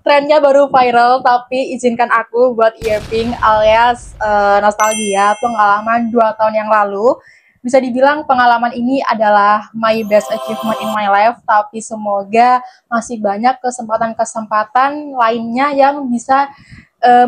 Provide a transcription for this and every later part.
Trennya baru viral, tapi izinkan aku buat earping alias nostalgia pengalaman 2 tahun yang lalu. Bisa dibilang pengalaman ini adalah my best achievement in my life, tapi semoga masih banyak kesempatan-kesempatan lainnya yang bisa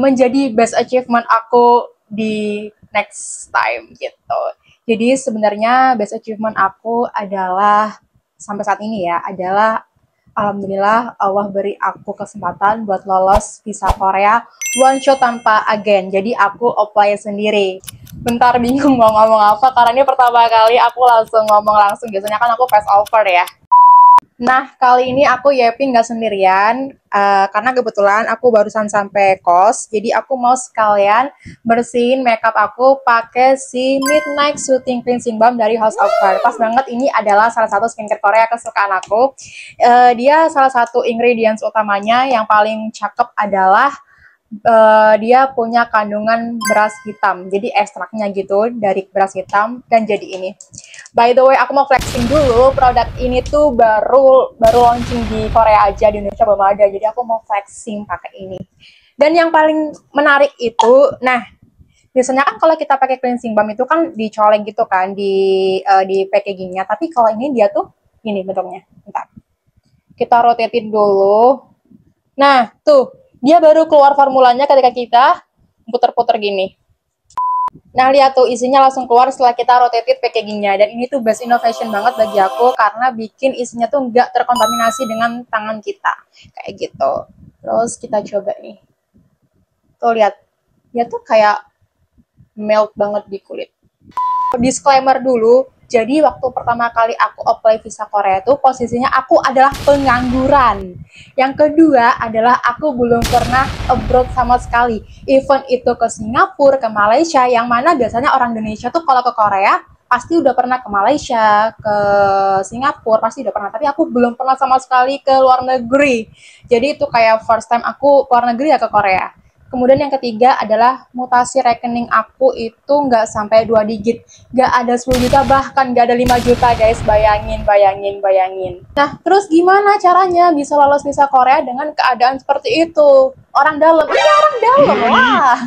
menjadi best achievement aku di next time gitu. Jadi sebenarnya best achievement aku adalah sampai saat ini ya adalah alhamdulillah Allah beri aku kesempatan buat lolos visa Korea one shot tanpa agen. Jadi aku apply sendiri. Bentar bingung mau ngomong apa karena ini pertama kali aku langsung ngomong langsung. Biasanya kan aku fast over ya. Nah, kali ini aku Yepi nggak sendirian, karena kebetulan aku barusan sampai kos, jadi aku mau sekalian bersihin makeup aku pakai si Midnight Soothing Cleansing Balm dari House of Cards. Pas banget, ini adalah salah satu skincare Korea kesukaan aku. Dia salah satu ingredients utamanya yang paling cakep adalah dia punya kandungan beras hitam, jadi ekstraknya gitu dari beras hitam dan jadi ini. By the way, aku mau flexing dulu, produk ini tuh baru launching di Korea aja, di Indonesia belum ada, jadi aku mau flexing pakai ini. Dan yang paling menarik itu, nah biasanya kan kalau kita pakai cleansing balm itu kan dicolek gitu kan di packagingnya, tapi kalau ini dia tuh ini bentuknya. Bentar, kita rotatein dulu. Nah tuh, dia baru keluar formulanya ketika kita puter-puter gini. Nah, lihat tuh isinya langsung keluar setelah kita rotate packagingnya. Dan ini tuh best innovation banget bagi aku karena bikin isinya tuh nggak terkontaminasi dengan tangan kita. Kayak gitu. Terus kita coba nih. Tuh lihat. Dia tuh kayak melt banget di kulit. Disclaimer dulu. Jadi waktu pertama kali aku apply visa Korea itu posisinya aku adalah pengangguran. Yang kedua adalah aku belum pernah abroad sama sekali. Even itu ke Singapura, ke Malaysia, yang mana biasanya orang Indonesia tuh kalau ke Korea pasti udah pernah ke Malaysia, ke Singapura, pasti udah pernah. Tapi aku belum pernah sama sekali ke luar negeri. Jadi itu kayak first time aku ke luar negeri ya ke Korea. Kemudian yang ketiga adalah mutasi rekening aku itu nggak sampai 2 digit. Nggak ada 10 juta, bahkan nggak ada 5 juta guys. Bayangin. Nah, terus gimana caranya bisa lolos visa Korea dengan keadaan seperti itu? Orang dalam, ini orang dalam lah.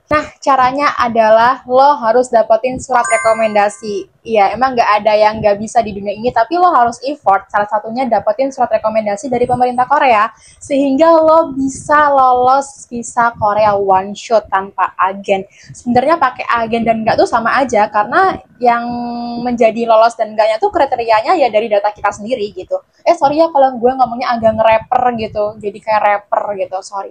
Nah, caranya adalah lo harus dapetin surat rekomendasi. Iya, emang nggak ada yang nggak bisa di dunia ini, tapi lo harus effort. Salah satunya dapetin surat rekomendasi dari pemerintah Korea, sehingga lo bisa lolos visa Korea one shot tanpa agen. Sebenarnya pakai agen dan nggak tuh sama aja, karena yang menjadi lolos dan enggaknya tuh kriterianya ya dari data kita sendiri gitu. Sorry ya kalau gue ngomongnya agak nge-rapper gitu, jadi kayak rapper gitu. Sorry.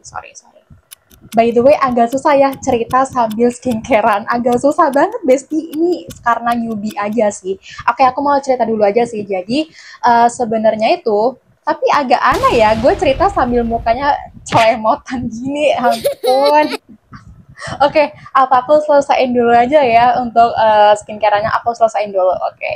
By the way, agak susah ya cerita sambil skincarean. Agak susah banget, Besti. Ini karena newbie aja sih. Oke, aku mau cerita dulu aja sih. Jadi, sebenarnya itu, tapi agak aneh ya, gue cerita sambil mukanya celemotan gini, ampun. Oke, apa aku selesaiin dulu aja ya untuk skincareannya. Aku selesaiin dulu, oke.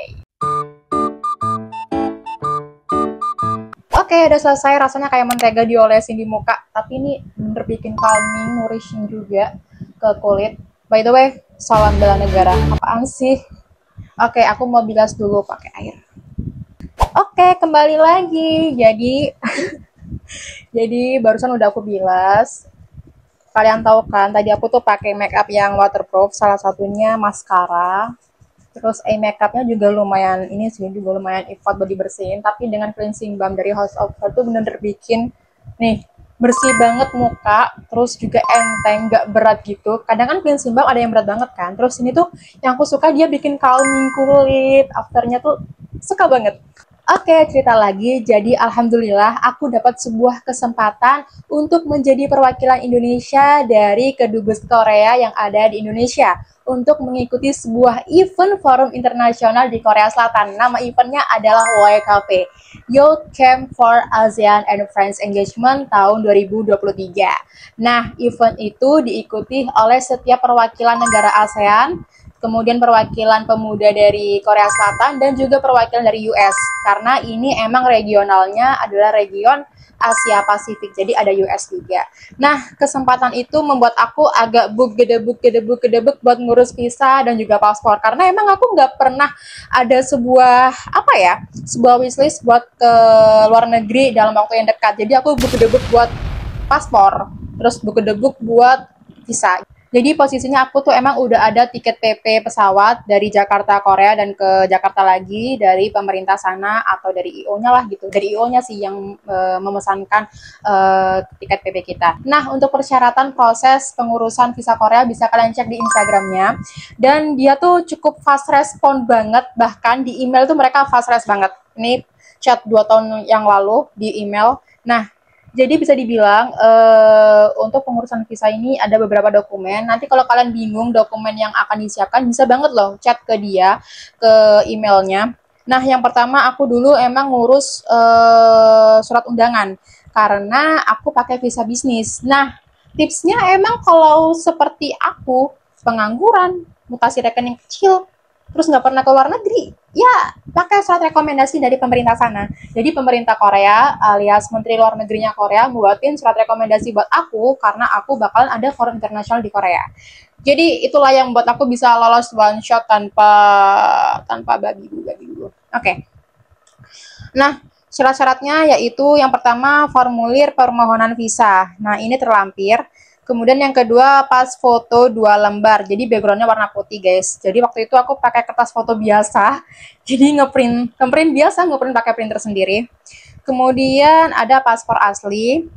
Oke, udah selesai. Rasanya kayak mentega diolesin di muka. Tapi ini bener bikin calming, nourishing juga ke kulit. By the way, salam bela negara. Apaan sih? Oke, aku mau bilas dulu pakai air. Oke, kembali lagi. Jadi barusan udah aku bilas. Kalian tahu kan, tadi aku tuh pakai makeup yang waterproof. Salah satunya maskara. Terus eye makeupnya juga lumayan effort buat dibersihin, tapi dengan cleansing balm dari House of Cards tuh bener-bener bikin nih bersih banget muka, terus juga enteng, gak berat gitu. Kadang kan cleansing balm ada yang berat banget kan, terus ini tuh yang aku suka dia bikin calming kulit, afternya tuh suka banget. Oke, cerita lagi. Jadi alhamdulillah aku dapat sebuah kesempatan untuk menjadi perwakilan Indonesia dari Kedubes Korea yang ada di Indonesia untuk mengikuti sebuah event forum internasional di Korea Selatan. Nama eventnya adalah YKP, Youth Camp for ASEAN and Friends Engagement tahun 2023. Nah, event itu diikuti oleh setiap perwakilan negara ASEAN, kemudian perwakilan pemuda dari Korea Selatan, dan juga perwakilan dari US. Karena ini emang regionalnya adalah region Asia Pasifik, jadi ada US juga. Nah, kesempatan itu membuat aku agak gedebuk buat ngurus visa dan juga paspor. Karena emang aku nggak pernah ada sebuah wishlist buat ke luar negeri dalam waktu yang dekat. Jadi aku gedebuk buat paspor, terus gedebuk buat visa. Jadi posisinya aku tuh emang udah ada tiket PP pesawat dari Jakarta Korea dan ke Jakarta lagi dari pemerintah sana atau dari IO-nya lah gitu. Dari IO-nya sih yang memesankan tiket PP kita. Nah, untuk persyaratan proses pengurusan visa Korea bisa kalian cek di Instagramnya. Dan dia tuh cukup fast respon banget, bahkan di email tuh mereka fast respon banget. Ini chat 2 tahun yang lalu di email. Nah, jadi bisa dibilang untuk pengurusan visa ini ada beberapa dokumen. Nanti kalau kalian bingung dokumen yang akan disiapkan, bisa banget loh chat ke dia, ke emailnya. Nah, yang pertama aku dulu emang ngurus surat undangan karena aku pakai visa bisnis. Nah, tipsnya emang kalau seperti aku, pengangguran, mutasi rekening kecil, terus nggak pernah ke luar negeri, ya pakai surat rekomendasi dari pemerintah sana. Jadi pemerintah Korea alias Menteri Luar Negerinya Korea buatin surat rekomendasi buat aku karena aku bakalan ada forum internasional di Korea. Jadi itulah yang buat aku bisa lolos one shot tanpa babi dulu. Oke. Nah, syarat-syaratnya yaitu yang pertama formulir permohonan visa. Nah, ini terlampir. Kemudian yang kedua pas foto 2 lembar. Jadi backgroundnya warna putih guys. Jadi waktu itu aku pakai kertas foto biasa. Jadi ngeprint biasa, ngeprint pakai printer sendiri. Kemudian ada paspor asli.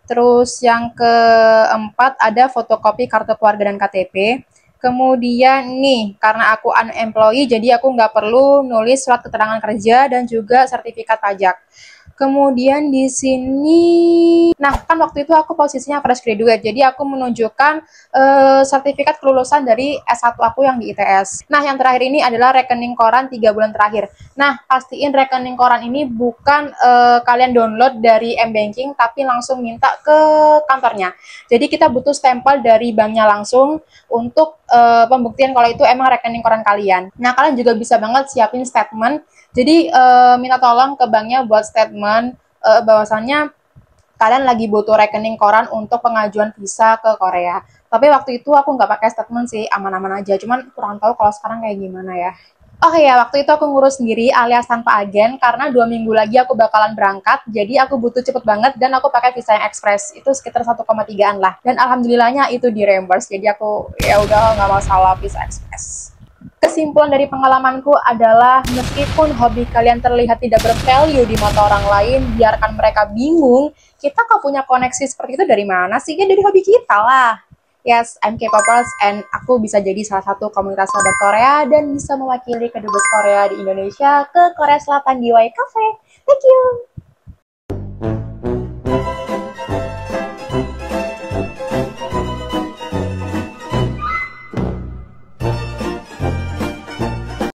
Terus yang keempat ada fotokopi kartu keluarga dan KTP. Kemudian nih, karena aku unemployed, jadi aku nggak perlu nulis surat keterangan kerja dan juga sertifikat pajak. Kemudian di sini, nah kan waktu itu aku posisinya fresh graduate, jadi aku menunjukkan sertifikat kelulusan dari S1 aku yang di ITS. Nah yang terakhir ini adalah rekening koran 3 bulan terakhir. Nah pastiin rekening koran ini bukan kalian download dari M-Banking, tapi langsung minta ke kantornya. Jadi kita butuh stempel dari banknya langsung untuk pembuktian kalau itu emang rekening koran kalian. Nah kalian juga bisa banget siapin statement. Jadi minta tolong ke banknya buat statement bahwasannya kalian lagi butuh rekening koran untuk pengajuan visa ke Korea. Tapi waktu itu aku nggak pakai statement sih, aman-aman aja. Cuman kurang tahu kalau sekarang kayak gimana ya. Oh ya, waktu itu aku ngurus sendiri alias tanpa agen karena 2 minggu lagi aku bakalan berangkat. Jadi aku butuh cepet banget dan aku pakai visa yang ekspres. Itu sekitar 1,3an lah. Dan alhamdulillahnya itu di reimburse. Jadi aku ya udah nggak masalah visa ekspres. Kesimpulan dari pengalamanku adalah meskipun hobi kalian terlihat tidak bervalue di mata orang lain, biarkan mereka bingung, kita kok punya koneksi seperti itu dari mana sih? Ya dari hobi kita lah. Yes, I'm K-popers and aku bisa jadi salah satu komunitas sahabat Korea dan bisa mewakili kedubes Korea di Indonesia ke Korea Selatan di Y Cafe. Thank you!